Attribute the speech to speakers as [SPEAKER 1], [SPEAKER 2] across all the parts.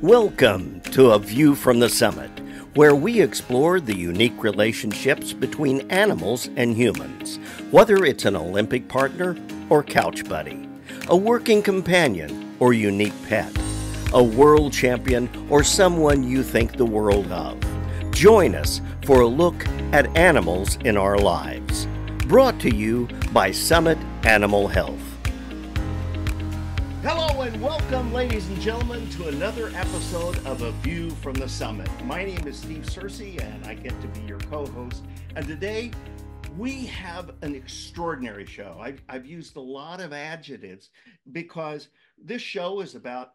[SPEAKER 1] Welcome to A View from the Summit, where we explore the unique relationships between animals and humans, whether it's an Olympic partner or couch buddy, a working companion or unique pet, a world champion or someone you think the world of. Join us for a look at animals in our lives. Brought to you by Summit Animal Health. Hello and welcome, ladies and gentlemen, to another episode of A View from the Summit. My name is Steve Searcy, and I get to be your co-host. And today, we have an extraordinary show. I've used a lot of adjectives because this show is about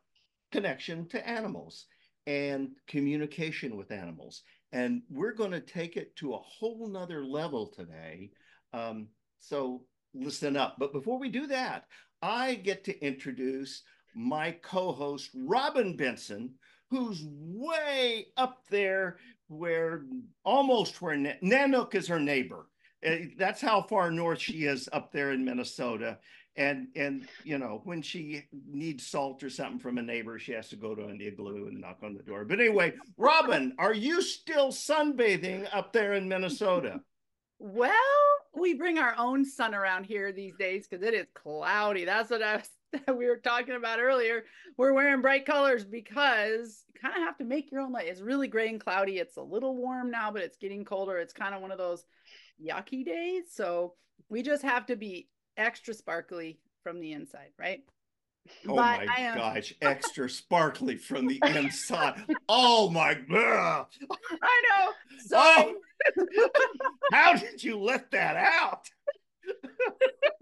[SPEAKER 1] connection to animals and communication with animals. And we're going to take it to a whole nother level today. So listen up. But before we do that, I get to introduce my co-host, Robin Benson, who's way up there where Nanook is her neighbor. That's how far north she is up there in Minnesota. And you know, when she needs salt or something from a neighbor, she has to go to an igloo and knock on the door. But anyway, Robin, are you still sunbathing up there in Minnesota?
[SPEAKER 2] Well, we bring our own sun around here these days because it is cloudy. That's what we were talking about earlier. We're wearing bright colors because you kind of have to make your own light. It's really gray and cloudy. It's a little warm now, but it's getting colder. It's kind of one of those yucky days. So we just have to be extra sparkly from the inside, right?
[SPEAKER 1] Oh my gosh, extra sparkly from the inside. Oh my God.
[SPEAKER 2] I know. Sorry.
[SPEAKER 1] Oh, how did you let that out?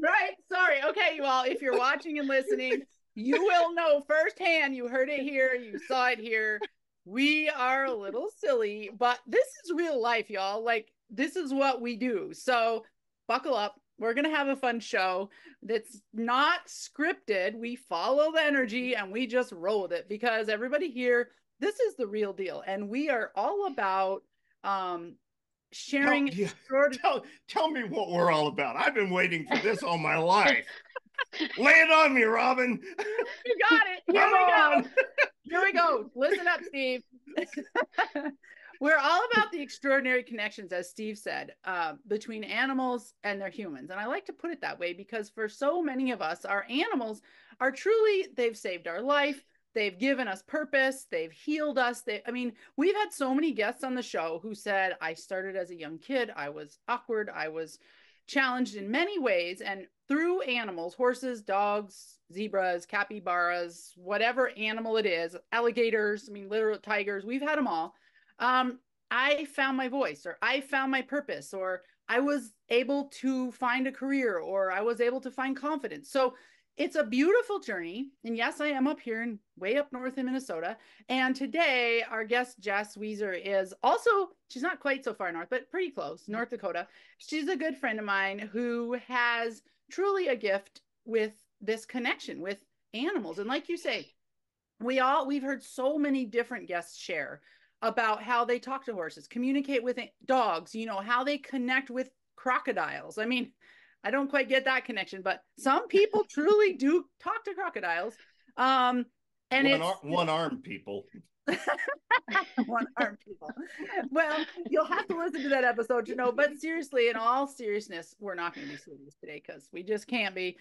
[SPEAKER 2] Right. Sorry. Okay, you all, if you're watching and listening, you will know firsthand. You heard it here. You saw it here. We are a little silly, but this is real life, y'all. Like, this is what we do. So buckle up. We're going to have a fun show that's not scripted. We follow the energy and we just roll with it because everybody here, this is the real deal. And we are all about sharing.
[SPEAKER 1] Tell me what we're all about. I've been waiting for this all my life. Lay it on me, Robin.
[SPEAKER 2] You got it. Here we go. Here we go. Listen up, Steve. We're all about the extraordinary connections, as Steve said, between animals and their humans. And I like to put it that way because for so many of us, our animals are truly, they've saved our life. They've given us purpose. They've healed us. We've had so many guests on the show who said, I started as a young kid. I was awkward. I was challenged in many ways. And through animals, horses, dogs, zebras, capybaras, whatever animal it is, alligators, literal tigers, we've had them all. I found my voice, or I found my purpose, or I was able to find a career, or I was able to find confidence. So it's a beautiful journey. And yes, I am up here in way up north in Minnesota. And today our guest, Jess Wieser, is also, she's not quite so far north, but pretty close, North Dakota. She's a good friend of mine who has truly a gift with this connection with animals. And like you say, we've heard so many different guests share about how they talk to horses, communicate with dogs, how they connect with crocodiles. I don't quite get that connection, but some people truly do talk to crocodiles. And
[SPEAKER 1] one-armed people.
[SPEAKER 2] One-armed people. Well, you'll have to listen to that episode to know. But seriously, in all seriousness, we're not going to be serious today because we just can't be.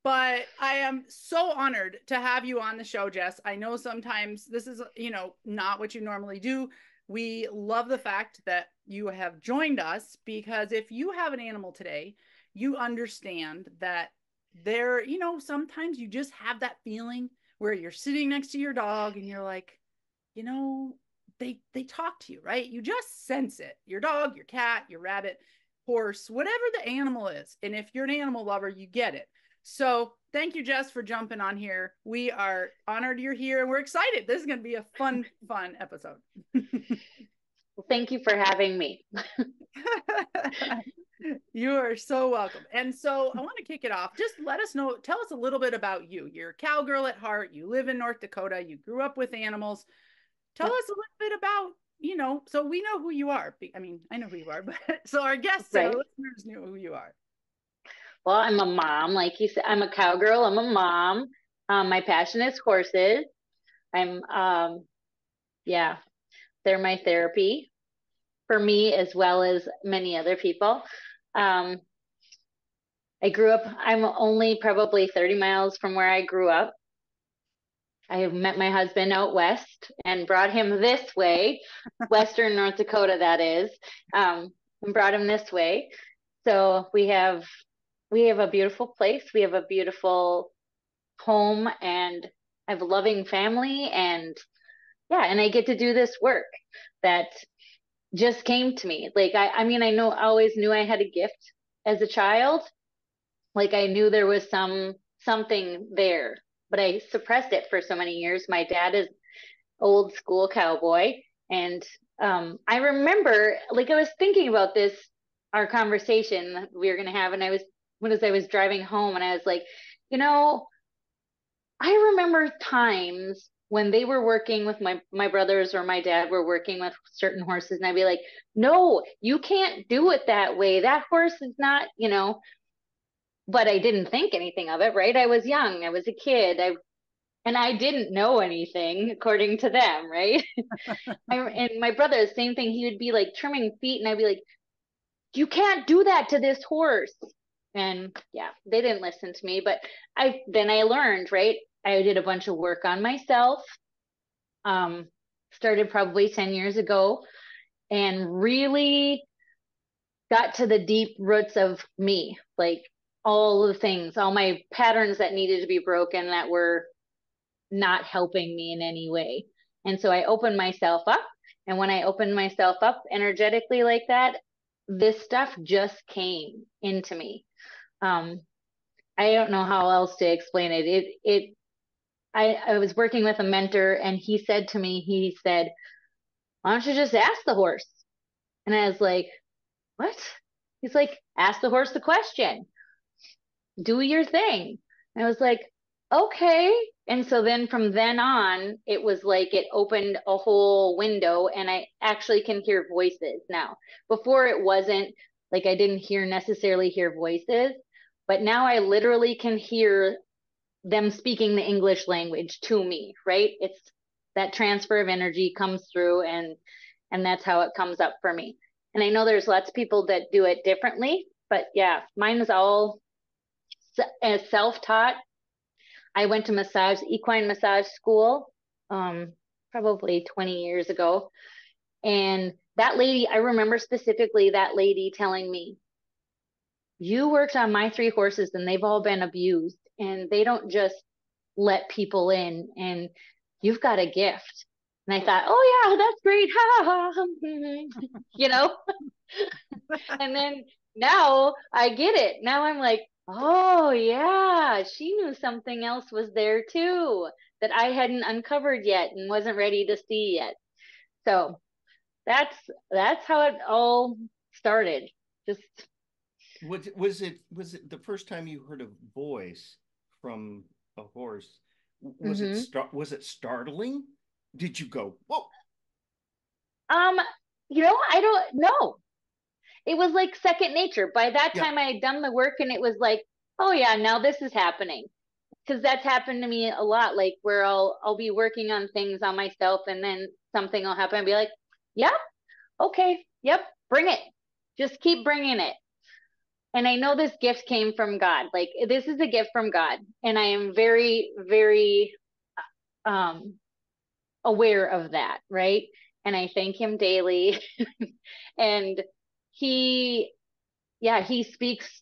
[SPEAKER 2] But I am so honored to have you on the show, Jess. I know sometimes this is, not what you normally do. We love the fact that you have joined us because if you have an animal today, you understand that sometimes you just have that feeling where you're sitting next to your dog and you're like, they talk to you, right? You just sense it. Your dog, your cat, your rabbit, horse, whatever the animal is. And if you're an animal lover, you get it. So thank you, Jess, for jumping on here. We are honored you're here and we're excited. This is going to be a fun episode.
[SPEAKER 3] Well, thank you for having me.
[SPEAKER 2] You are so welcome. And so I want to kick it off. Just let us know, tell us a little bit about you. You're a cowgirl at heart. You live in North Dakota. You grew up with animals. Tell us a little bit about, so we know who you are. I know who you are, but so our guests and our listeners know who you are.
[SPEAKER 3] Well, I'm a mom, like you said. I'm a cowgirl. I'm a mom. My passion is horses. I'm Yeah, they're my therapy for me as well as many other people. Um, I'm only probably 30 miles from where I grew up. I met my husband out west and brought him this way, Western North Dakota, that is, and brought him this way. So we have a beautiful place. We have a beautiful home, and I have a loving family, and yeah, and I get to do this work that just came to me. Like I mean, I always knew I had a gift as a child. Like I knew there was something there, but I suppressed it for so many years. My dad is old school cowboy, and I remember, like I was thinking about this, our conversation that we were going to have, and as I was driving home, and I was like, you know, I remember times when they were working with my brothers or my dad were working with certain horses, and I'd be like, no, you can't do it that way. That horse is not, but I didn't think anything of it, right? I was young, I was a kid, and I didn't know anything according to them, right? And my brother, the same thing. He would be like trimming feet, and I'd be like, "You can't do that to this horse." And yeah, they didn't listen to me. But I learned, right? I did a bunch of work on myself. Um, Started probably 10 years ago, and really got to the deep roots of me, like all the things, all my patterns that needed to be broken that were not helping me in any way. And so I opened myself up. And when I opened myself up energetically like that, this stuff just came into me. Um, I don't know how else to explain it. I was working with a mentor, and he said to me, he said, "Why don't you just ask the horse?" And I was like, "What?" He's like, "Ask the horse the question. Do your thing." And I was like, okay. And so then from then on, it was like it opened a whole window, and I actually can hear voices now. Before it wasn't like I didn't necessarily hear voices, but now I literally can hear them speaking the English language to me, right? It's that transfer of energy comes through, and that's how it comes up for me. And I know there's lots of people that do it differently, but yeah, mine is all as self-taught. I went to equine massage school, probably 20 years ago. And that lady, I remember specifically that lady telling me, "You worked on my three horses, and they've all been abused, and they don't just let people in, and you've got a gift." And I thought, oh yeah, that's great. Ha ha ha. You know? And then now I get it. Now I'm like, oh yeah, she knew something else was there too that I hadn't uncovered yet and wasn't ready to see yet. So that's that's how it all started. Just
[SPEAKER 1] Was it the first time you heard a voice from a horse? Was it startling? Did you go, whoa?
[SPEAKER 3] um, I don't know. It was like second nature. By that
[SPEAKER 1] Yeah.
[SPEAKER 3] time I had done the work, and it was like, oh yeah, now this is happening. Because that's happened to me a lot, like where I'll be working on things on myself, and then something will happen and be like, yep, okay, yep, bring it. Just keep bringing it. And I know this gift came from God. Like this is a gift from God, and I am very, very um aware of that, right? And I thank him daily. And he, yeah, he speaks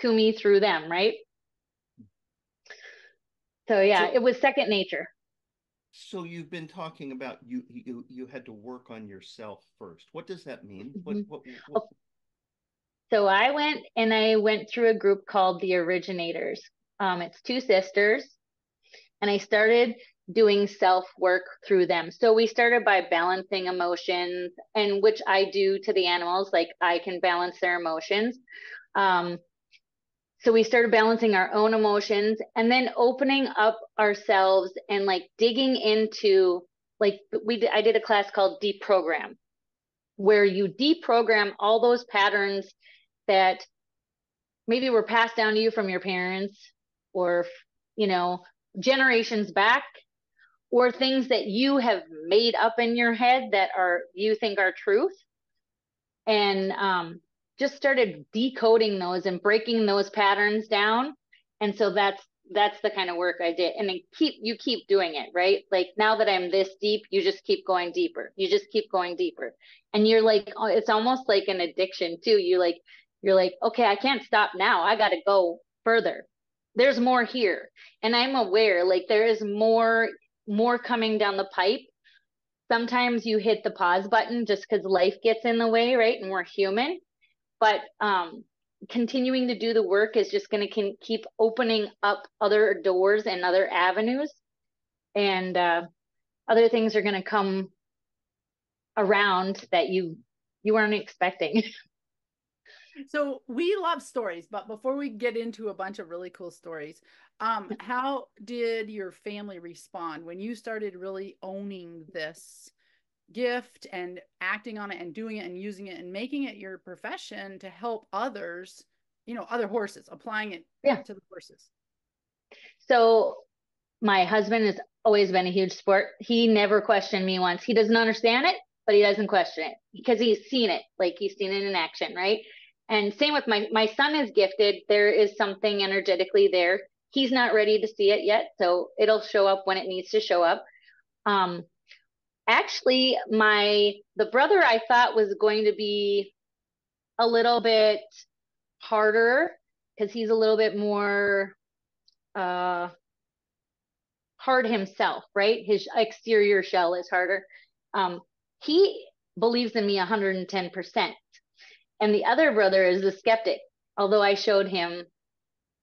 [SPEAKER 3] to me through them, right? So yeah,
[SPEAKER 1] So
[SPEAKER 3] it was second nature.
[SPEAKER 1] so you've been talking about you had to work on yourself first. What does that mean?
[SPEAKER 3] Mhm.
[SPEAKER 1] What
[SPEAKER 3] So I went through a group called the Originators. It's two sisters, and I started doing self work through them. So we started by balancing emotions, and which I do to the animals, like I can balance their emotions. Um, so we started balancing our own emotions, and then opening up ourselves and like digging into, like I did a class called Deprogram, where you deprogram all those patterns that maybe were passed down to you from your parents, or you know generations back, or things that you have made up in your head that you think are truth, and just started decoding those and breaking those patterns down. And so that's the kind of work I did. And then you keep doing it, right? Like now that I'm this deep, you just keep going deeper. You just keep going deeper. And you're like, oh, it's almost like an addiction too. You're like, okay, I can't stop now. I got to go further. There's more here. And I'm aware, like there is more coming down the pipe. Sometimes you hit the pause button just because life gets in the way, right? And we're human. But continuing to do the work is just going to keep opening up other doors and other avenues. And other things are going to come around that you weren't expecting.
[SPEAKER 2] So we love stories, but before we get into a bunch of really cool stories, how did your family respond when you started really owning this gift and acting on it and doing it and using it and making it your profession to help others, other horses, applying it to the horses?
[SPEAKER 3] So my husband has always been a huge sport. He never questioned me once. He doesn't understand it, but he doesn't question it because he's seen it. Like he's seen it in action, right? And same with my son is gifted. There is something energetically there. He's not ready to see it yet, so it'll show up when it needs to show up. Actually, the brother I thought was going to be a little bit harder because he's a little bit more hard himself, right? His exterior shell is harder. He believes in me 110%. And the other brother is a skeptic. Although I showed him,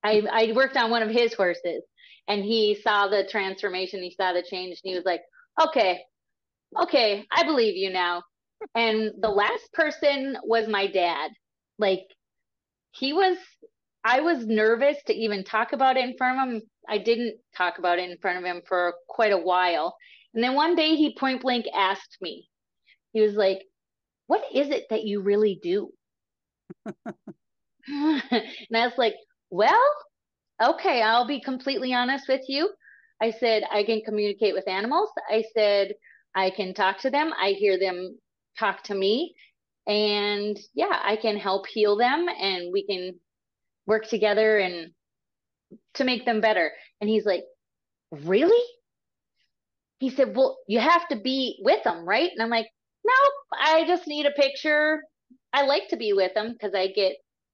[SPEAKER 3] I worked on one of his horses and he saw the transformation, he saw the change, and he was like, okay, I believe you now. And the last person was my dad. Like I was nervous to even talk about it in front of him. I didn't talk about it in front of him for quite a while. And then one day he point blank asked me, he was like, what is it that you really do? And I was like, well, okay, I'll be completely honest with you. I said, I can communicate with animals. I said, I can talk to them. I hear them talk to me. And yeah, I can help heal them and we can work together and to make them better. And he's like, really? He said, well, you have to be with them, right? And I'm like, nope, I just need a picture. I like to be with them because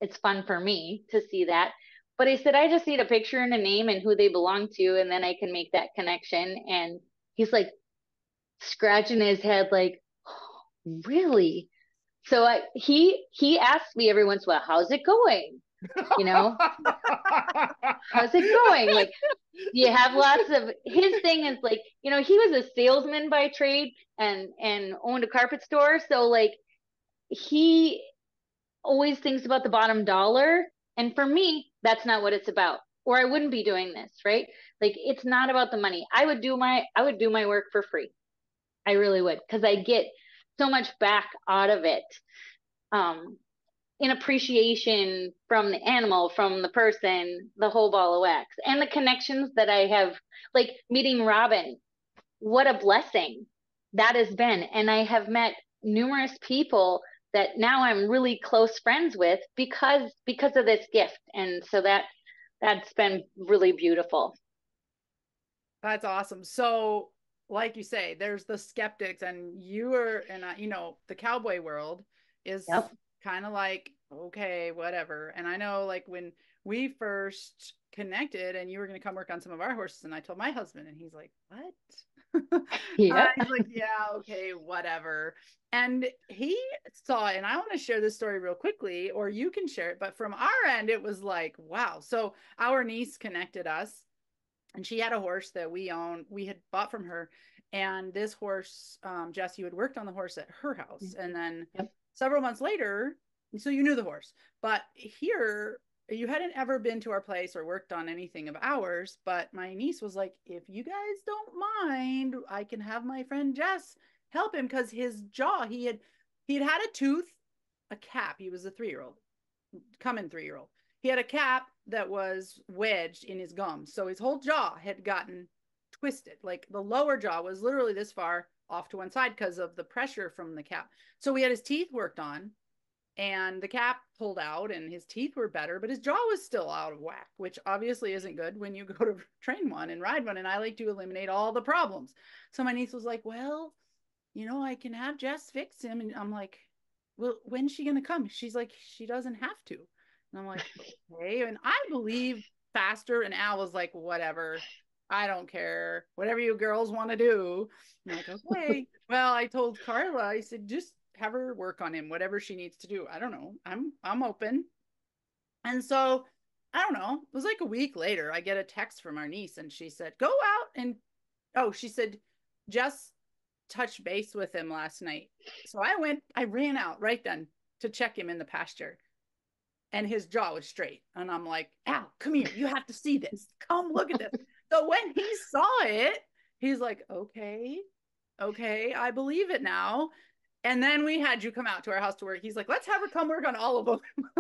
[SPEAKER 3] it's fun for me to see that. But he said, I just need a picture and a name and who they belong to, and then I can make that connection. And he's like scratching his head, like, oh, really? So he asks me every once in a while, how's it going? How's it going? Like, you have lots of, his thing is like, he was a salesman by trade and owned a carpet store. So like, he always thinks about the bottom dollar. And for me, that's not what it's about. Or I wouldn't be doing this, right? Like, it's not about the money. I would do my work for free. I really would, because I get so much back out of it. In appreciation from the animal, from the person, the whole ball of wax, and the connections that I have, like meeting Robin. What a blessing that has been. And I have met numerous people that now I'm really close friends with because of this gift. And so that's been really beautiful.
[SPEAKER 2] That's awesome. So like you say, there's the skeptics, and you are, and the cowboy world is kind of like, okay, whatever. And I know, like, when we first connected and you were going to come work on some of our horses, and I told my husband, and he's like, what?
[SPEAKER 3] Yeah.
[SPEAKER 2] He's like, yeah, okay, whatever. And he saw it, and I want to share this story real quickly, or you can share it. But from our end, it was like, wow. So our niece connected us, and she had a horse that we had bought from her. And this horse, Jess, you had worked on the horse at her house. And then several months later, so you knew the horse, but here you hadn't ever been to our place or worked on anything of ours. But my niece was like, if you guys don't mind, I can have my friend Jess help him, because his jaw, he had a tooth, a cap. He was a 3-year-old, coming 3-year-old. He had a cap that was wedged in his gums. So his whole jaw had gotten twisted. Like the lower jaw was literally this far off to one side because of the pressure from the cap. So we had his teeth worked on and the cap pulled out and his teeth were better, but his jaw was still out of whack, which obviously isn't good when you go to train one and ride one. And I like to eliminate all the problems. So my niece was like, well, you know, I can have Jess fix him. And I'm like, well, when's she going to come? She's like, she doesn't have to. And I'm like, okay. And I believe faster. And Al was like, whatever. I don't care. Whatever you girls want to do. I'm like, okay. Well, I told Carla, I said, just have her work on him, whatever she needs to do. I don't know. I'm open. And so I don't know. It was like a week later, I get a text from our niece and she said, go out and she said, Jess touched base with him last night. So I ran out right then to check him in the pasture. And his jaw was straight. And I'm like, Al, come here. You have to see this. Come look at this. So when he saw it, he's like, okay, I believe it now. And then we had you come out to our house to work. He's like, let's have her come work on all of them. Because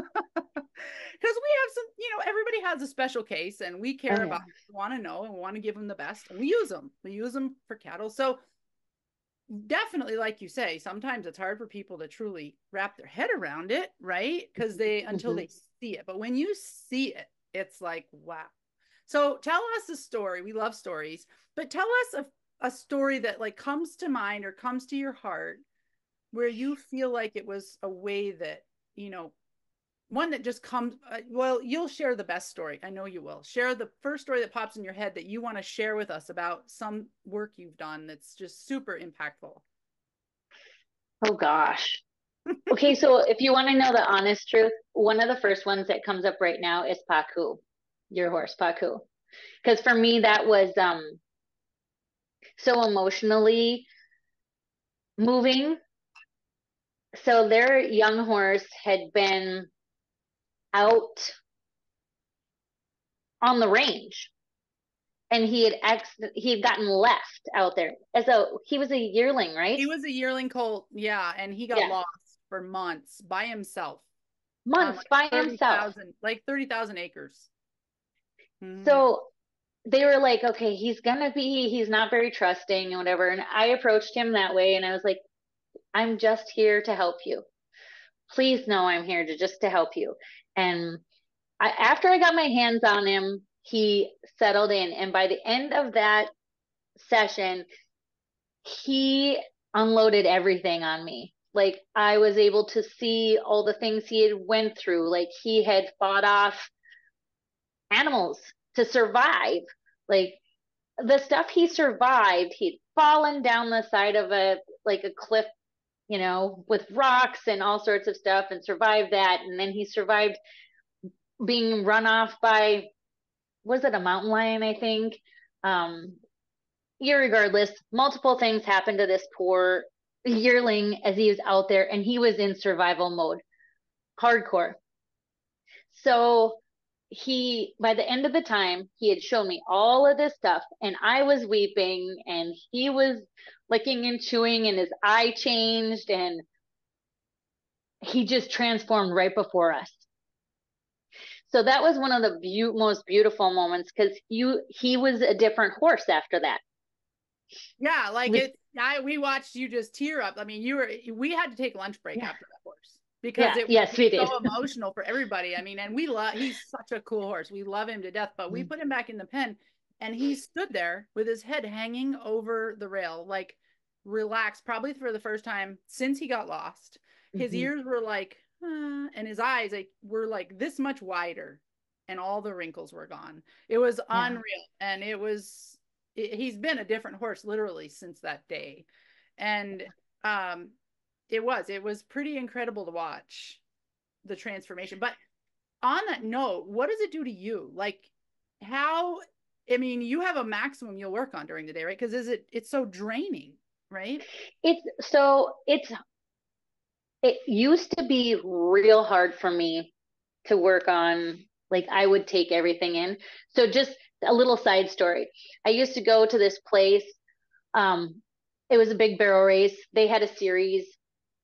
[SPEAKER 2] we have some, everybody has a special case and we care about, want to know and want to give them the best. And we use them. We use them for cattle. So definitely, like you say, sometimes it's hard for people to truly wrap their head around it, right? Because until they see it. But when you see it, it's like, wow. So tell us a story. We love stories, but tell us a story that like comes to mind or comes to your heart where you feel like it was a way that, one that just comes, well, you'll share the best story. I know you will. Share the first story that pops in your head that you want to share with us about some work you've done that's just super impactful.
[SPEAKER 3] Oh, gosh. Okay, so if you want to know the honest truth, one of the first ones that comes up right now is Paku, your horse, Paku. Because for me, that was so emotionally moving. So their young horse had been out on the range and he had gotten left out there he was a yearling, right?
[SPEAKER 2] He was a yearling colt, yeah, and he got lost for months by himself.
[SPEAKER 3] By himself.
[SPEAKER 2] Like 30,000 acres.
[SPEAKER 3] So they were like, okay, he's not very trusting and whatever. And I approached him that way and I was like, I'm just here to help you. Please know I'm here to help you. And after I got my hands on him, he settled in. And by the end of that session, he unloaded everything on me. Like I was able to see all the things he had went through. Like he had fought off animals to survive. Like the stuff he survived, he'd fallen down the side of a cliff, with rocks and all sorts of stuff and survived that. And then he survived being run off by, was it a mountain lion, I think? Irregardless, multiple things happened to this poor yearling as he was out there and he was in survival mode, hardcore. So by the end of the time, he had shown me all of this stuff and I was weeping and he was licking and chewing and his eye changed and he just transformed right before us. So that was one of the most beautiful moments because he was a different horse after that.
[SPEAKER 2] Yeah, like we watched you just tear up. I mean, we had to take lunch break after that horse because it was so emotional for everybody. I mean, and he's such a cool horse. We love him to death, but we put him back in the pen and he stood there with his head hanging over the rail, like relaxed, probably for the first time since he got lost. His ears were like, and his eyes were like this much wider and all the wrinkles were gone. It was unreal. And he's been a different horse literally since that day. And it was pretty incredible to watch the transformation. But on that note, what does it do to you? Like you have a maximum you'll work on during the day, right? Because it's so draining, right?
[SPEAKER 3] It used to be real hard for me to work on, like I would take everything in. So just a little side story. I used to go to this place. It was a big barrel race. They had a series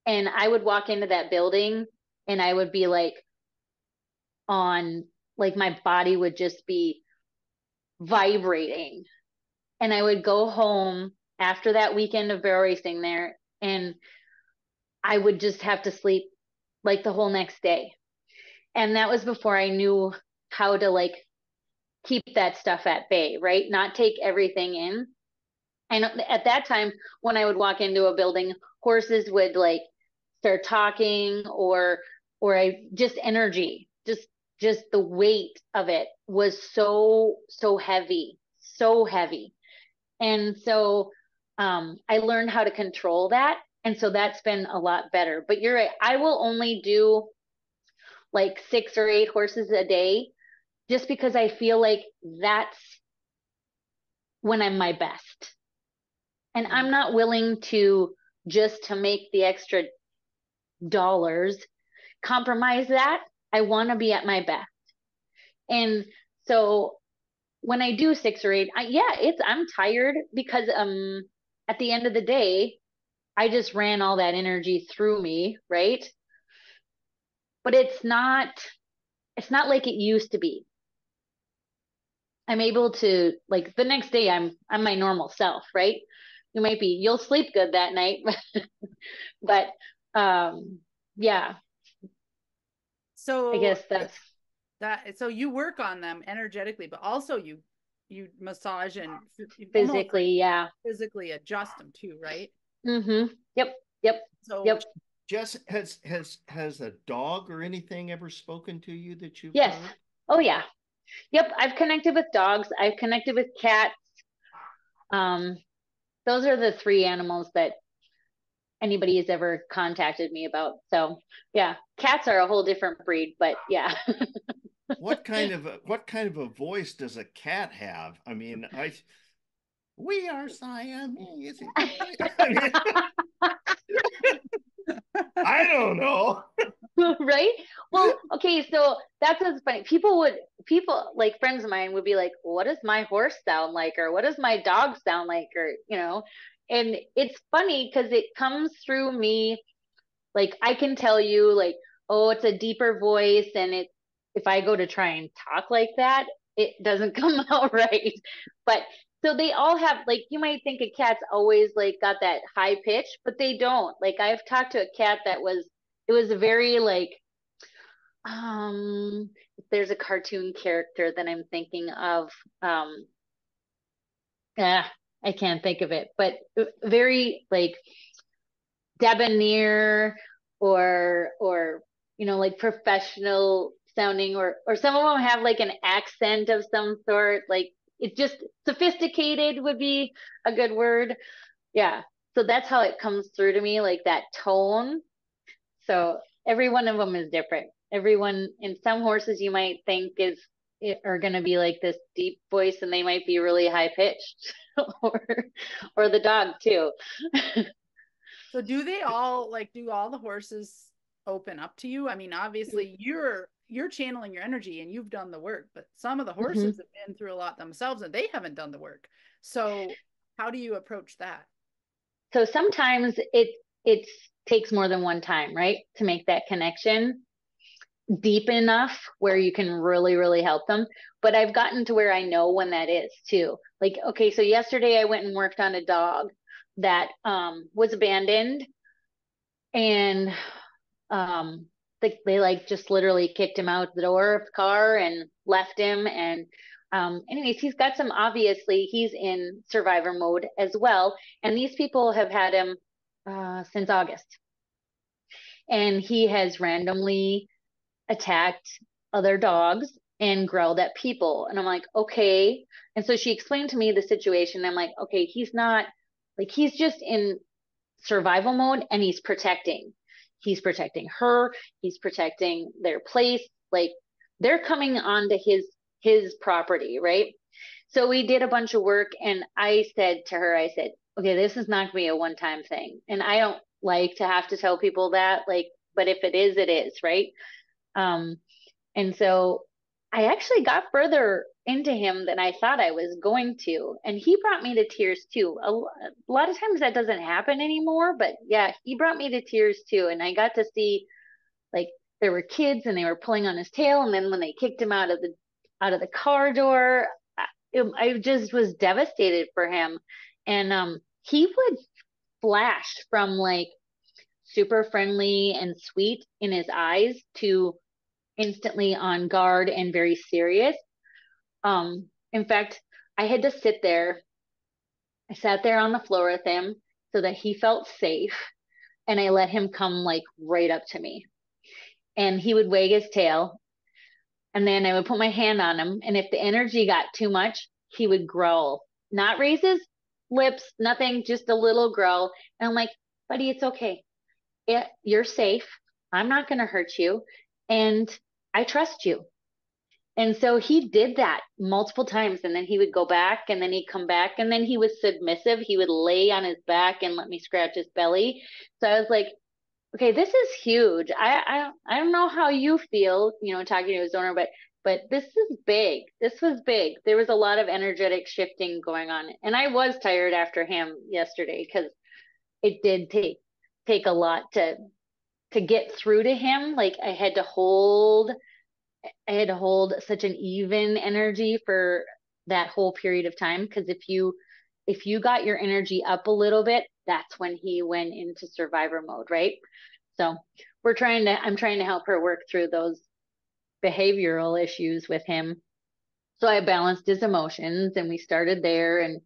[SPEAKER 3] and I would walk into that building and I would be like my body would just be vibrating And I would go home after that weekend of barrel racing there, and I would just have to sleep like the whole next day. And that was before I knew how to like keep that stuff at bay, right? Not take everything in. And at that time, when I would walk into a building, horses would like start talking, or I just energy, just the weight of it was so heavy, so heavy. And so I learned how to control that. And so that's been a lot better. But you're right, I will only do like 6 or 8 horses a day just because I feel like that's when I'm my best. And I'm not willing to, just to make the extra dollars, compromise that. I want to be at my best. And so when I do 6 or 8, I'm tired because at the end of the day, I just ran all that energy through me, right? But it's not like it used to be. I'm able to, like, the next day I'm my normal self, right? You'll sleep good that night, but yeah.
[SPEAKER 2] So
[SPEAKER 3] I guess that's
[SPEAKER 2] that. So you work on them energetically, but also you massage and
[SPEAKER 3] physically, yeah.
[SPEAKER 2] physically adjust them too, right?
[SPEAKER 3] Mm-hmm. Yep.
[SPEAKER 2] So
[SPEAKER 1] Jess, has a dog or anything ever spoken to you that you've
[SPEAKER 3] yes.
[SPEAKER 1] heard?
[SPEAKER 3] Oh yeah. Yep. I've connected with dogs. I've connected with cats. Those are the 3 animals that anybody has ever contacted me about. So yeah, cats are a whole different breed, but yeah.
[SPEAKER 1] What kind of a voice does a cat have? I mean, we are Siamese. I mean, I don't know.
[SPEAKER 3] Right? Well, okay, so that's what's funny. People like friends of mine would be like, what does my horse sound like? Or what does my dog sound like? Or, and it's funny because it comes through me. Like I can tell you like, oh, it's a deeper voice. And if I go to try and talk like that, it doesn't come out right. But so they all have, like, you might think a cat's always like got that high pitch, but they don't. Like I've talked to a cat it was a very like, there's a cartoon character that I'm thinking of. I can't think of it, but very like debonair, or like professional sounding, or some of them have like an accent of some sort, like it's just sophisticated would be a good word. Yeah, so that's how it comes through to me, like that tone. So every one of them is different. Everyone, in some horses you might think are going to be like this deep voice, and they might be really high pitched, or the dog too.
[SPEAKER 2] So do all the horses open up to you? I mean, obviously you're channeling your energy and you've done the work, but some of the horses
[SPEAKER 3] Mm-hmm.
[SPEAKER 2] have been through a lot themselves and they haven't done the work. So how do you approach that?
[SPEAKER 3] So sometimes it takes more than one time, right, to make that connection deep enough where you can really, really help them. But I've gotten to where I know when that is too. Like, okay, so yesterday I went and worked on a dog that was abandoned, and they like just literally kicked him out the door of the car and left him. And anyways, he's in survivor mode as well. And these people have had him since August. And he has randomly attacked other dogs and growled at people. And I'm like, okay. And so she explained to me the situation. I'm like, okay, he's not, like, he's just in survival mode, and he's protecting. He's protecting her. He's protecting their place. Like, they're coming onto his property, right? So we did a bunch of work, and I said to her, I said, okay, this is not gonna be a one-time thing. And I don't like to have to tell people that, like, but if it is, right? Um, and so I actually got further into him than I thought I was going to. And he brought me to tears too. A lot of times that doesn't happen anymore, but yeah, he brought me to tears too. And I got to see, like, there were kids and they were pulling on his tail. And then when they kicked him out of the car door, I just was devastated for him. And he would flash from like super friendly and sweet in his eyes to instantly on guard and very serious. In fact, I had to sit there. I sat there on the floor with him so that he felt safe, and I let him come like right up to me. And he would wag his tail, and then I would put my hand on him, and if the energy got too much, he would growl. Not raise his lips, nothing, just a little growl. And I'm like, buddy, it's okay. You're safe. I'm not going to hurt you. And I trust you. And so he did that multiple times. And then he would go back, and then he'd come back, and then he was submissive. He would lay on his back and let me scratch his belly. So I was like, okay, this is huge. I don't know how you feel, you know, talking to his owner, but this is big. This was big. There was a lot of energetic shifting going on. And I was tired after him yesterday because it did take a lot to get through to him. Like I had to hold such an even energy for that whole period of time. Because if you got your energy up a little bit, that's when he went into survivor mode, right? So I'm trying to help her work through those behavioral issues with him. So I balanced his emotions, and we started there, and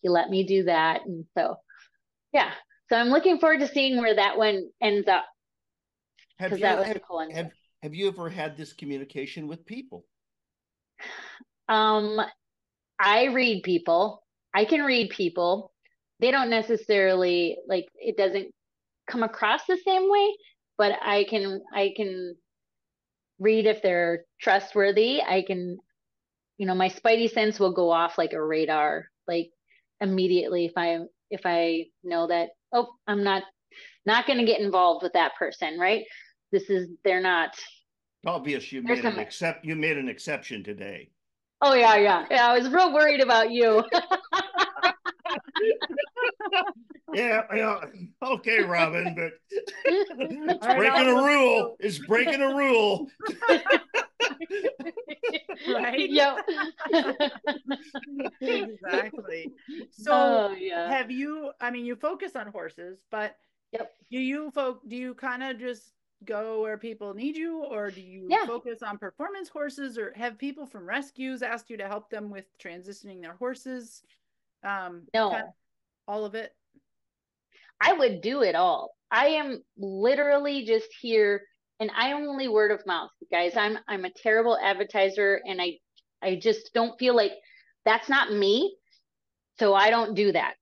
[SPEAKER 3] he let me do that. And so, yeah. So I'm looking forward to seeing where that one ends up. Because that was a cool one.
[SPEAKER 1] Have you ever had this communication with people?
[SPEAKER 3] I read people. I can read people. They don't necessarily like it doesn't come across the same way, but I can read if they're trustworthy. I can, you know, my spidey sense will go off like a radar, like immediately if I know that, oh, I'm not going to get involved with that person, right? They're not.
[SPEAKER 1] Obvious you made an exception today.
[SPEAKER 3] Oh yeah. I was real worried about you.
[SPEAKER 1] Yeah. Okay, Robin, but it's breaking a rule. It's breaking a rule.
[SPEAKER 2] Right?
[SPEAKER 3] Yep.
[SPEAKER 2] Exactly. So have you, I mean, you focus on horses, but
[SPEAKER 3] yep.
[SPEAKER 2] Do you kind of just go where people need you, or do you focus on performance horses, or have people from rescues asked you to help them with transitioning their horses?
[SPEAKER 3] No.
[SPEAKER 2] Kind of all of it?
[SPEAKER 3] I would do it all. I am literally just here, and I only word of mouth, guys. I'm a terrible advertiser, and I just don't feel like that's not me. So I don't do that.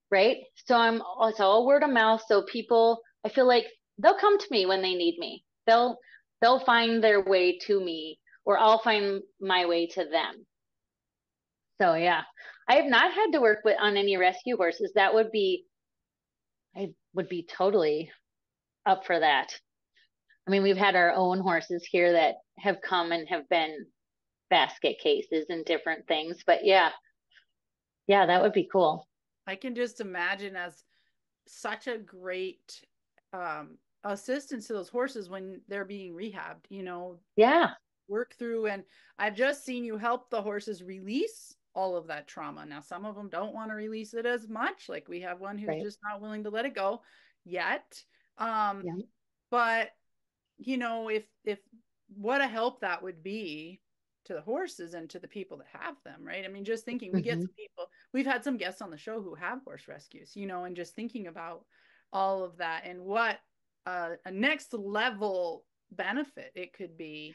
[SPEAKER 3] Right. So it's all word of mouth. So people, I feel like they'll come to me when they need me. They'll find their way to me, or I'll find my way to them. So yeah, I have not had to work on any rescue horses. I would be totally up for that. I mean, we've had our own horses here that have come and have been basket cases and different things, but yeah, that would be cool.
[SPEAKER 2] I can just imagine as such a great assistance to those horses when they're being rehabbed, you know.
[SPEAKER 3] Yeah.
[SPEAKER 2] Work through, and I've just seen you help the horses release all of that trauma. Now, some of them don't want to release it as much. Like we have one who's just not willing to let it go yet. But you know, if what a help that would be to the horses and to the people that have them, right? I mean, just thinking, we get some people, we've had some guests on the show who have horse rescues, you know, and just thinking about all of that and what a next level benefit it could be,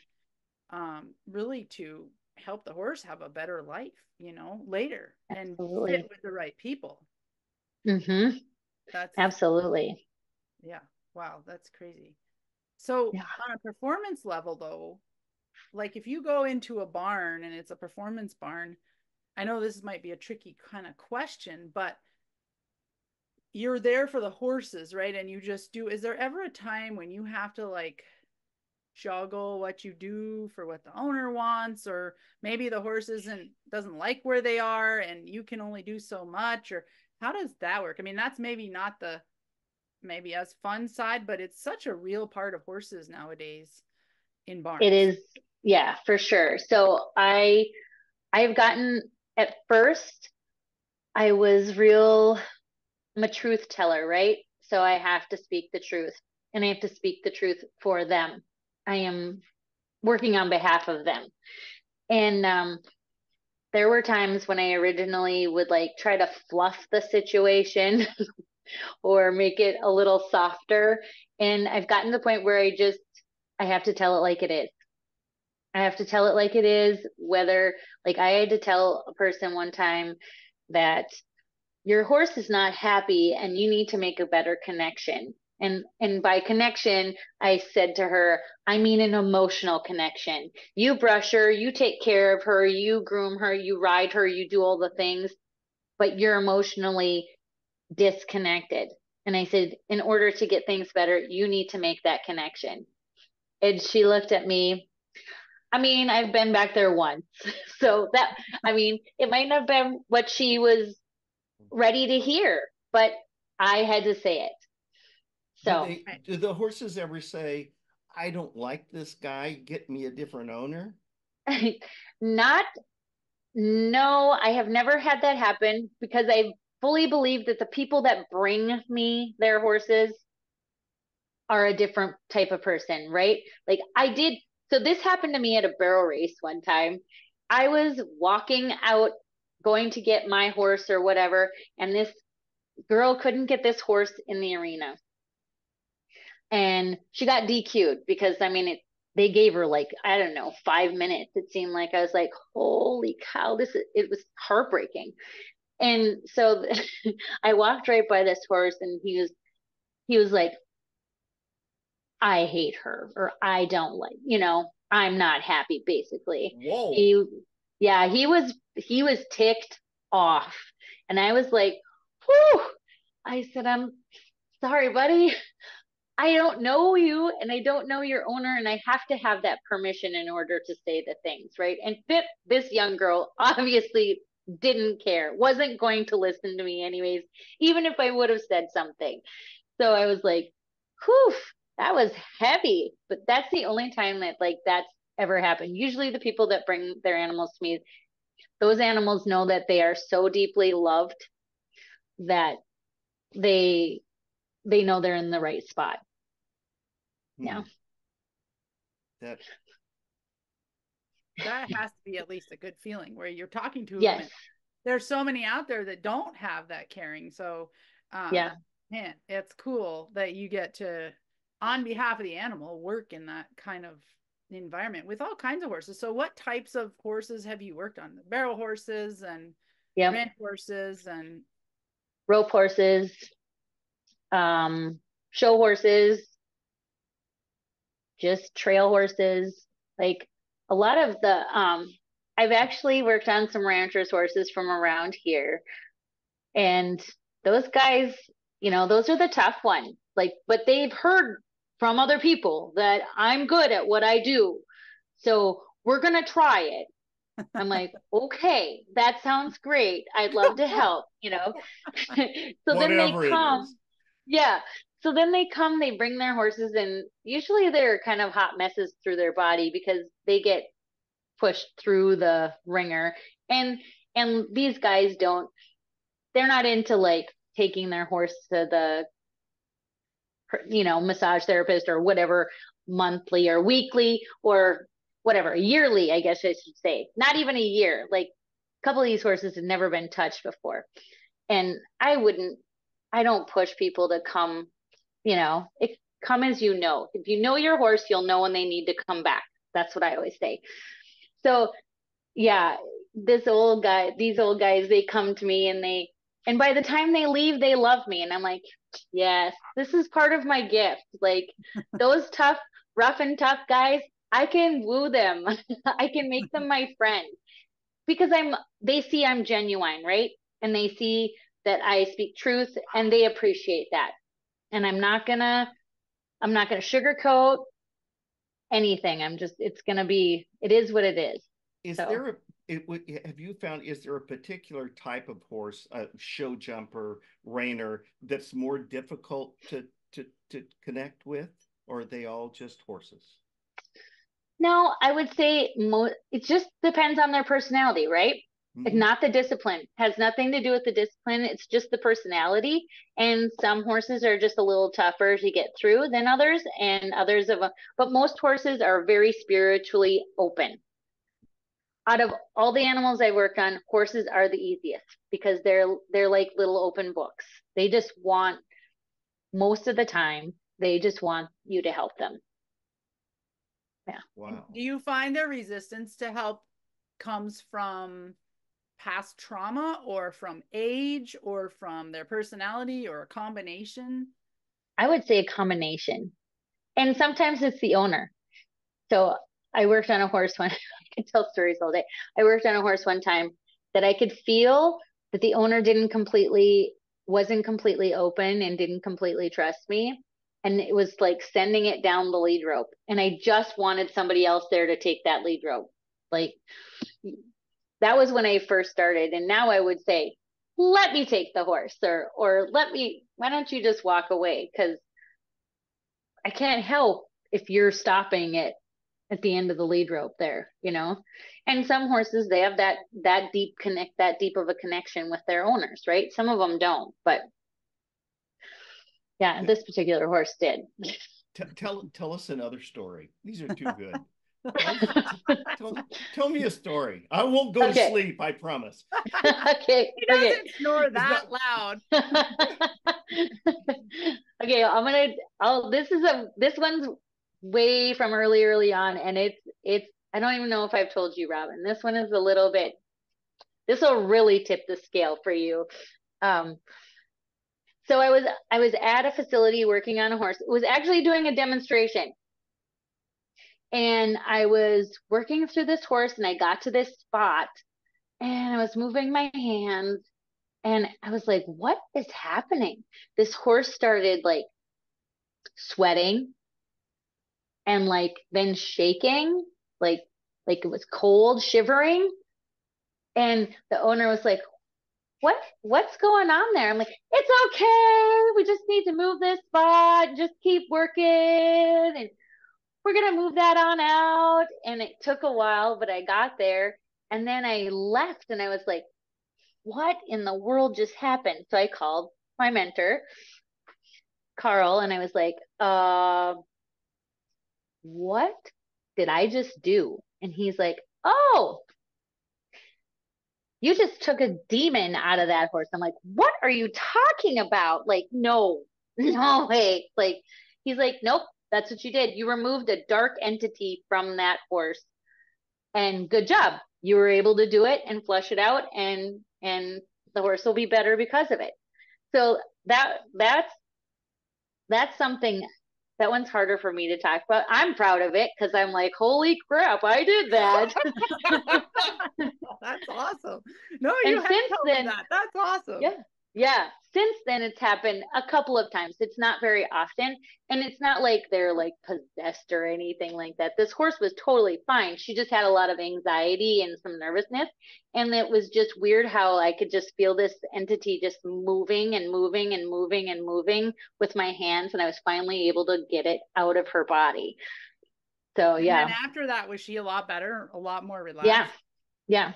[SPEAKER 2] really to help the horse have a better life, you know, later. Absolutely. And fit with the right people.
[SPEAKER 3] That's absolutely.
[SPEAKER 2] Yeah. Wow. That's crazy. So on a performance level though, like if you go into a barn and it's a performance barn, I know this might be a tricky kind of question, but you're there for the horses, right? And you just do, is there ever a time when you have to like juggle what you do for what the owner wants, or maybe the horse doesn't like where they are and you can only do so much, or how does that work? I mean, that's maybe not the maybe as fun side, but it's such a real part of horses nowadays in barns.
[SPEAKER 3] It is, yeah, for sure. So I've gotten at first I'm a truth teller, right? So I have to speak the truth, and I have to speak the truth for them. I am working on behalf of them. And there were times when I originally would like try to fluff the situation or make it a little softer. And I've gotten to the point where I have to tell it like it is. I have to tell it like it is, whether, like, I had to tell a person one time that your horse is not happy and you need to make a better connection. And by connection, I said to her, I mean an emotional connection. You brush her, you take care of her, you groom her, you ride her, you do all the things, but you're emotionally disconnected. And I said, in order to get things better, you need to make that connection. And she looked at me. I mean, I've been back there once. So that, I mean, it might not have been what she was ready to hear, but I had to say it. So
[SPEAKER 1] Do the horses ever say, I don't like this guy, get me a different owner?
[SPEAKER 3] not, no, I have never had that happen because I fully believe that the people that bring me their horses are a different type of person, right? Like so this happened to me at a barrel race one time. I was walking out, going to get my horse or whatever, and this girl couldn't get this horse in the arena. And she got DQ'd because, I mean, they gave her like, I don't know, 5 minutes. It seemed like. I was like, holy cow, it was heartbreaking. And so I walked right by this horse, and he was like, I hate her, or I don't like, I'm not happy, basically.
[SPEAKER 1] Whoa.
[SPEAKER 3] He was ticked off. And I was like, whew. I said, I'm sorry, buddy. I don't know you, and I don't know your owner, and I have to have that permission in order to say the things, right? And this young girl obviously didn't care, wasn't going to listen to me anyways, even if I would have said something. So I was like, whew, that was heavy. But that's the only time that like that's ever happened. Usually the people that bring their animals to me, those animals know that they are so deeply loved that they know they're in the right spot. Yeah.
[SPEAKER 2] That has to be at least a good feeling where you're talking to
[SPEAKER 3] yes.
[SPEAKER 2] them. There's so many out there that don't have that caring. So
[SPEAKER 3] yeah,
[SPEAKER 2] man, it's cool that you get to, on behalf of the animal, work in that kind of environment with all kinds of horses. So what types of horses have you worked on? The barrel horses and ranch horses and
[SPEAKER 3] rope horses, show horses, just trail horses, like a lot of the I've actually worked on some ranchers horses from around here, and those guys, those are the tough ones, like, but they've heard from other people that I'm good at what I do, so we're gonna try it. I'm like, okay, that sounds great, I'd love to help. So then they come. Yeah. So then they come, they bring their horses, and usually they're kind of hot messes through their body because they get pushed through the ringer. And these guys they're not into like taking their horse to the massage therapist or whatever, monthly or weekly or whatever, yearly, I guess I should say. Not even a year. Like a couple of these horses have never been touched before. And I don't push people to come. Come as you know. If you know your horse, you'll know when they need to come back. That's what I always say. So yeah, these old guys, they come to me, and by the time they leave, they love me. And I'm like, yes, this is part of my gift. Like those tough, rough and tough guys, I can woo them. I can make them my friend because they see I'm genuine, right? And they see that I speak truth, and they appreciate that. And I'm not gonna sugarcoat anything. It is what it is.
[SPEAKER 1] Have you found, is there a particular type of horse, a show jumper, reiner, that's more difficult to connect with, or are they all just horses?
[SPEAKER 3] No, I would say it just depends on their personality, right? It's not the discipline. It has nothing to do with the discipline. It's just the personality. And some horses are just a little tougher to get through than others, and others of them. But most horses are very spiritually open. Out of all the animals I work on, horses are the easiest because they're like little open books. They just want, most of the time, they just want you to help them. Yeah.
[SPEAKER 1] Wow.
[SPEAKER 2] Do you find their resistance to help comes from past trauma or from age or from their personality or a combination?
[SPEAKER 3] I would say a combination. And sometimes it's the owner. So I worked on a horse one, I could tell stories all day. I worked on a horse one time that I could feel that the owner wasn't completely open and didn't completely trust me. And it was like sending it down the lead rope. And I just wanted somebody else there to take that lead rope. Like, that was when I first started. And now I would say, let me take the horse, or why don't you just walk away? Because I can't help if you're stopping it at the end of the lead rope there, you know? And some horses, they have that deep of a connection with their owners, right? Some of them don't, but yeah, this particular horse did.
[SPEAKER 1] Tell us another story. These are too good. Tell me a story. I won't go to sleep, I promise.
[SPEAKER 3] Okay.
[SPEAKER 2] He doesn't snore that loud.
[SPEAKER 3] Okay, this one's way from early on, and it's I don't even know if I've told you, Robin. This one is a little bit, this will really tip the scale for you. So I was at a facility working on a horse. It was actually doing a demonstration. And I was working through this horse, and I got to this spot, and I was moving my hands, and I was like, what is happening? This horse started like sweating and like then shaking, like it was cold, shivering. And the owner was like, what's going on there? I'm like, it's okay. We just need to move this spot, just keep working, and we're gonna move that on out. And it took a while, but I got there, and then I left, and I was like, what in the world just happened? So I called my mentor, Carl, and I was like, what did I just do? And he's like, oh, you just took a demon out of that horse. I'm like, what are you talking about? Like, no, no way. Like, he's like, nope, that's what you did. You removed a dark entity from that horse, and good job. You were able to do it and flush it out, and the horse will be better because of it. So that's something, that one's harder for me to talk about. I'm proud of it because I'm like, holy crap, I did that.
[SPEAKER 2] That's awesome. No, you have told me that. That's awesome.
[SPEAKER 3] Yeah. Yeah. Since then, it's happened a couple of times. It's not very often. And it's not like they're like possessed or anything like that. This horse was totally fine. She just had a lot of anxiety and some nervousness. And it was just weird how I could just feel this entity just moving and moving and moving and moving with my hands. And I was finally able to get it out of her body. So, yeah.
[SPEAKER 2] And then after that, was she a lot better, a lot more relaxed?
[SPEAKER 3] Yeah. Yeah.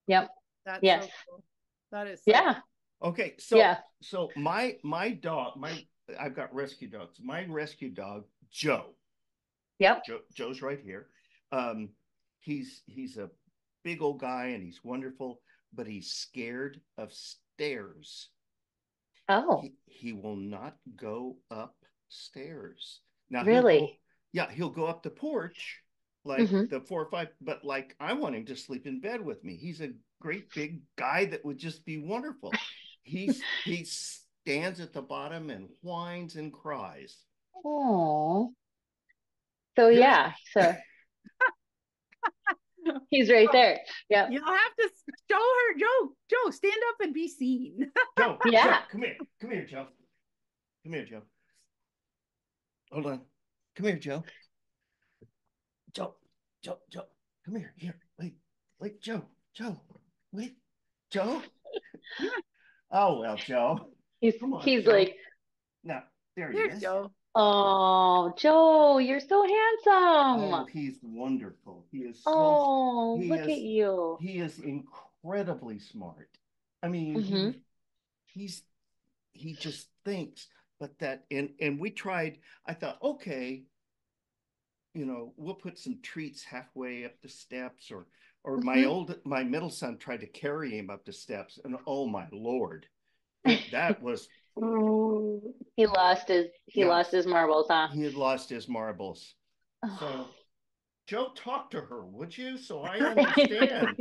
[SPEAKER 3] Yep.
[SPEAKER 2] That's
[SPEAKER 3] yes.
[SPEAKER 2] So cool. That is so
[SPEAKER 3] yeah.
[SPEAKER 2] cool.
[SPEAKER 1] Okay, so my dog, I've got rescue dogs. My rescue dog, Joe.
[SPEAKER 3] Yep.
[SPEAKER 1] Joe's right here. He's a big old guy, and he's wonderful, but he's scared of stairs.
[SPEAKER 3] Oh.
[SPEAKER 1] He will not go upstairs. Now
[SPEAKER 3] really?
[SPEAKER 1] He'll go up the porch, like the 4 or 5, but like I want him to sleep in bed with me. He's a great big guy that would just be wonderful. He stands at the bottom and whines and cries.
[SPEAKER 3] Oh. So yeah, so he's right there. Yeah.
[SPEAKER 2] You'll have to show her, Joe, stand up and be seen.
[SPEAKER 1] Joe,
[SPEAKER 3] yeah.
[SPEAKER 1] Joe, come here, Joe. Come here, Joe. Hold on. Come here, Joe. Joe, come here. Here, wait, Joe, wait, Joe. Oh well, Joe.
[SPEAKER 3] He's Joe. Like,
[SPEAKER 1] now there he is.
[SPEAKER 2] Joe.
[SPEAKER 3] Oh, Joe, you're so handsome.
[SPEAKER 1] Oh, he's wonderful. He is.
[SPEAKER 3] Look at you.
[SPEAKER 1] He is incredibly smart. I mean,
[SPEAKER 3] Mm-hmm.
[SPEAKER 1] he's he just thinks, but that and we tried. I thought, okay, we'll put some treats halfway up the steps, or
[SPEAKER 3] Mm-hmm.
[SPEAKER 1] my middle son tried to carry him up the steps, and oh my Lord, that was
[SPEAKER 3] He
[SPEAKER 1] yeah,
[SPEAKER 3] lost his marbles, huh?
[SPEAKER 1] he had lost his marbles. So Joe, talk to her, would you? So I understand.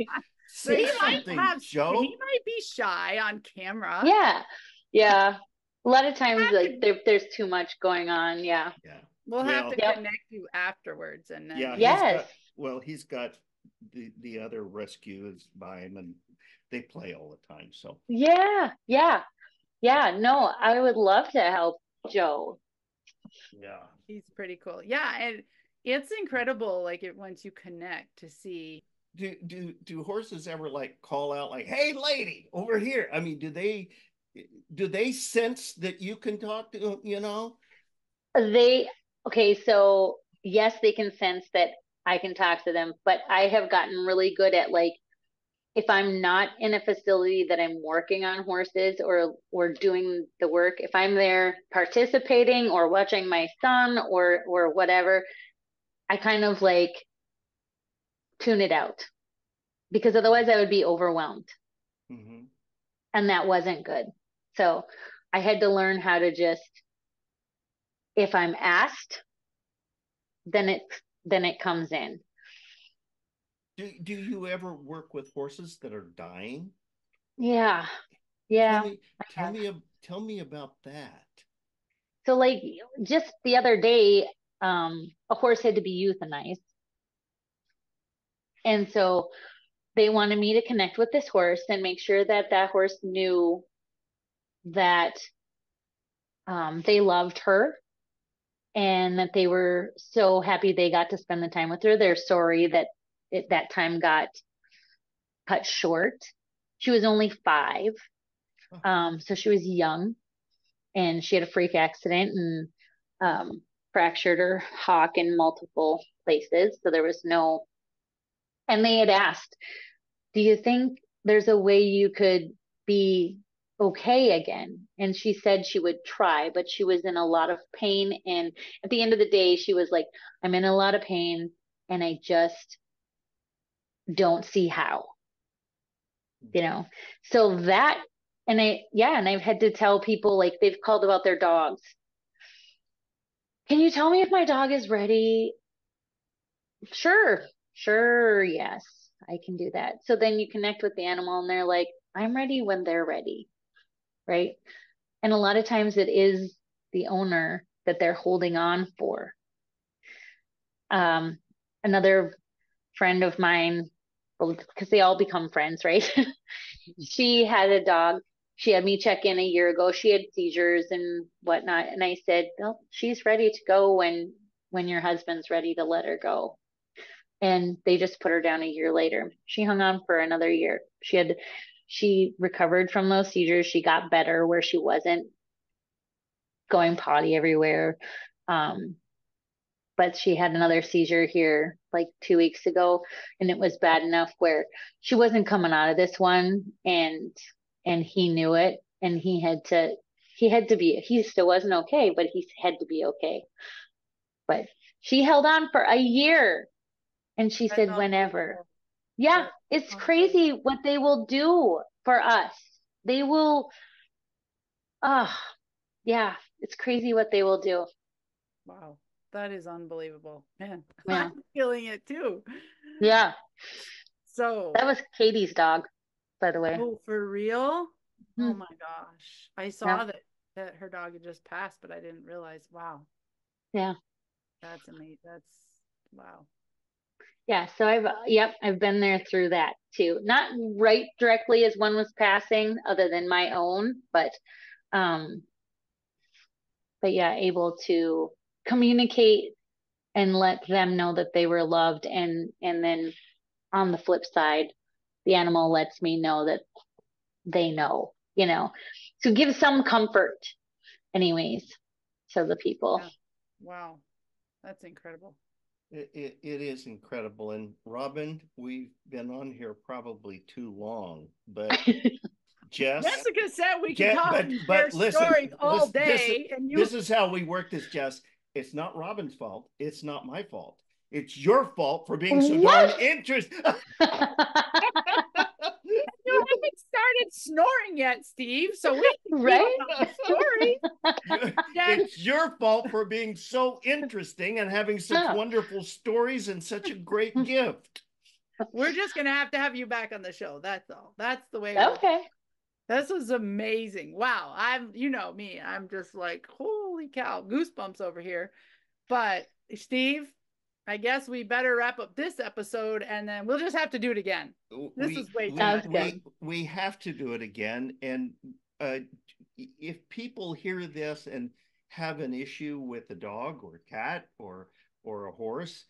[SPEAKER 1] Say something,
[SPEAKER 2] He
[SPEAKER 1] Joe.
[SPEAKER 2] might be shy on camera.
[SPEAKER 3] Yeah. Yeah. A lot of times
[SPEAKER 2] Have
[SPEAKER 3] like
[SPEAKER 2] to-
[SPEAKER 3] there's too much going on. Yeah.
[SPEAKER 1] Yeah.
[SPEAKER 2] We'll have to
[SPEAKER 1] Well,
[SPEAKER 3] Yep.
[SPEAKER 2] connect you afterwards and
[SPEAKER 1] yeah,
[SPEAKER 2] then
[SPEAKER 3] Yes.
[SPEAKER 1] he's got the other rescues by him, and they play all the time. So
[SPEAKER 3] Yeah. Yeah. Yeah. No, I would love to help Joe.
[SPEAKER 1] yeah.
[SPEAKER 2] he's pretty cool. Yeah, and it's incredible like it once you connect to see.
[SPEAKER 1] Do horses ever like call out like, "Hey, lady, over here"? I mean, do they sense that you can talk to,
[SPEAKER 3] They, okay, so yes, they can sense that I can talk to them, but I have gotten really good at like if I'm not in a facility that I'm working on horses or doing the work, if I'm there participating or watching my son or whatever, I kind of like tune it out because otherwise I would be overwhelmed
[SPEAKER 1] Mm-hmm.
[SPEAKER 3] and that wasn't good. So I had to learn how to just if I'm asked, then it comes in.
[SPEAKER 1] Do you ever work with horses that are dying?
[SPEAKER 3] Yeah.
[SPEAKER 1] Tell
[SPEAKER 3] Yeah.
[SPEAKER 1] me, tell me about that.
[SPEAKER 3] So like just the other day, a horse had to be euthanized. And so they wanted me to connect with this horse and make sure that that horse knew that they loved her and that they were so happy they got to spend the time with her. They're sorry that that time got cut short. She was only 5. So she was young and she had a freak accident and fractured her hock in multiple places. So there was no, and they had asked, do you think there's a way you could be okay again? And she said she would try, but she was in a lot of pain. And at the end of the day, she was like, I'm in a lot of pain and I just don't see how, you know? So that, and I've had to tell people like they've called about their dogs. Can you tell me if my dog is ready? Sure, sure, yes, I can do that. So then you connect with the animal and they're like, I'm ready when they're ready, right? And a lot of times it is the owner that they're holding on for. Um, Another friend of mine, well, because they all become friends, right? She had a dog. She had me check in a year ago. She had seizures and whatnot. And I said, well, she's ready to go when your husband's ready to let her go. And they just put her down a year later. She hung on for another year. She recovered from those seizures. She got better where she wasn't going potty everywhere. Um, but she had another seizure here like 2 weeks ago, and it was bad enough where she wasn't coming out of this one, and he knew it, and he still wasn't okay, but he had to be okay. But she held on for a year, and she
[SPEAKER 2] That's
[SPEAKER 3] said whenever.
[SPEAKER 2] unbelievable.
[SPEAKER 3] Yeah,
[SPEAKER 2] That's
[SPEAKER 3] it's
[SPEAKER 2] unbelievable.
[SPEAKER 3] crazy what they will do for us. They will, ah, yeah, it's crazy what they will do.
[SPEAKER 2] Wow. That is unbelievable. Man,
[SPEAKER 3] Yeah,
[SPEAKER 2] I'm feeling it too.
[SPEAKER 3] yeah.
[SPEAKER 2] So,
[SPEAKER 3] That was Katie's dog, by the way.
[SPEAKER 2] oh, for real? Oh
[SPEAKER 3] Hmm.
[SPEAKER 2] my gosh. I
[SPEAKER 3] Yeah,
[SPEAKER 2] saw that her dog had just passed, but I didn't realize. Wow.
[SPEAKER 3] yeah,
[SPEAKER 2] That's amazing. That's wow.
[SPEAKER 3] yeah. So I've been there through that too. Not right directly as one was passing, other than my own, um, but yeah, able to communicate and let them know that they were loved, and then on the flip side, the animal lets me know that they know, to give some comfort, anyways, to the people.
[SPEAKER 2] Yeah. Wow. That's incredible.
[SPEAKER 1] It is incredible. And Robin, we've been on here probably too long, but Jess,
[SPEAKER 2] Jessica said we can talk and share
[SPEAKER 1] listen,
[SPEAKER 2] stories all
[SPEAKER 1] this,
[SPEAKER 2] day, and you.
[SPEAKER 1] this is how we work this, Jess. It's not Robin's fault. It's not my fault. It's your fault for being so darn interested.
[SPEAKER 2] You haven't started snoring yet, Steve. So we can
[SPEAKER 3] right?
[SPEAKER 2] Story.
[SPEAKER 1] It's your fault for being so interesting and having such wonderful stories and such a great gift.
[SPEAKER 2] We're just gonna have you back on the show. That's all. That's the way.
[SPEAKER 3] Okay.
[SPEAKER 2] This was amazing. Wow. You know me. I'm just like, holy cow, goosebumps over here. But Steve, I guess we better wrap up this episode, and then we'll just have to do it again. This is way too much fun.
[SPEAKER 1] We have to do it again. And if people hear this and have an issue with a dog or a cat or a horse,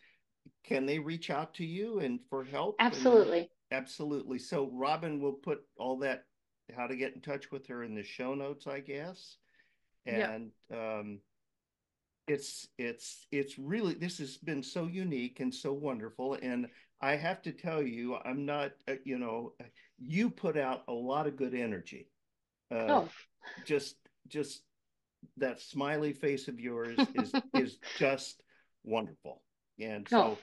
[SPEAKER 1] can they reach out to you and for help?
[SPEAKER 3] Absolutely.
[SPEAKER 1] Absolutely. So Robin will put all that, how to get in touch with her, in the show notes, I guess. And it's really, this has been so unique and so wonderful. And I have to tell you, I'm not, you put out a lot of good energy. Just that smiley face of yours is just wonderful. And so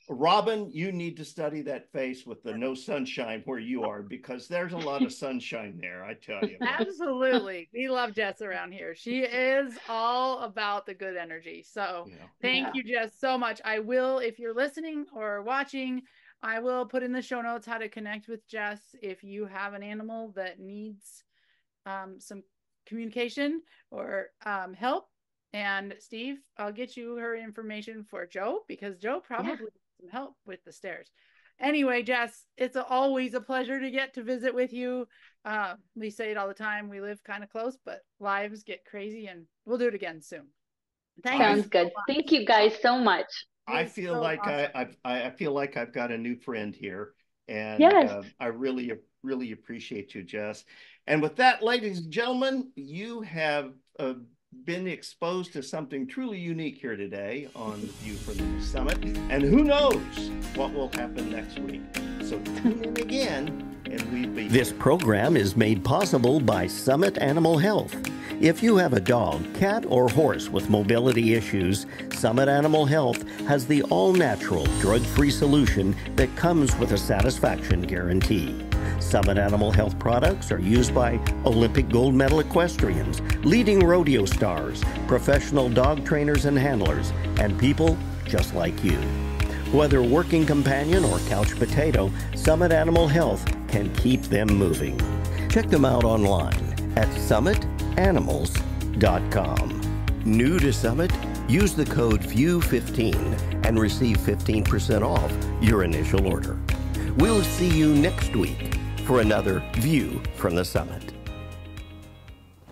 [SPEAKER 1] Robin, you need to study that face with the no sunshine where you are, because there's a lot of sunshine there, I tell you.
[SPEAKER 2] Absolutely. We love Jess around here. She is all about the good energy. So thank you, Jess, so much. I will, if you're listening or watching, I will put in the show notes how to connect with Jess if you have an animal that needs some communication or help. And Steve, I'll get you her information for Joe, because Joe probably needs some help with the stairs. Anyway, Jess, it's always a pleasure to get to visit with you. We say it all the time. We live kind of close, but lives get crazy, and we'll do it again soon.
[SPEAKER 3] Sounds good. Thank you guys so much.
[SPEAKER 1] I feel so like awesome. I feel like I've got a new friend here, and I really appreciate you, Jess. And with that, ladies and gentlemen, you have been exposed to something truly unique here today on The View from the Summit. And who knows what will happen next week. So tune in again, and we'll be
[SPEAKER 4] This program is made possible by Summit Animal Health. If you have a dog, cat, or horse with mobility issues, Summit Animal Health has the all-natural, drug-free solution that comes with a satisfaction guarantee. Summit Animal Health products are used by Olympic gold medal equestrians, leading rodeo stars, professional dog trainers and handlers, and people just like you. Whether working companion or couch potato, Summit Animal Health can keep them moving. Check them out online at summitanimals.com. New to Summit? Use the code VIEW15 and receive 15% off your initial order. We'll see you next week for another View from the Summit.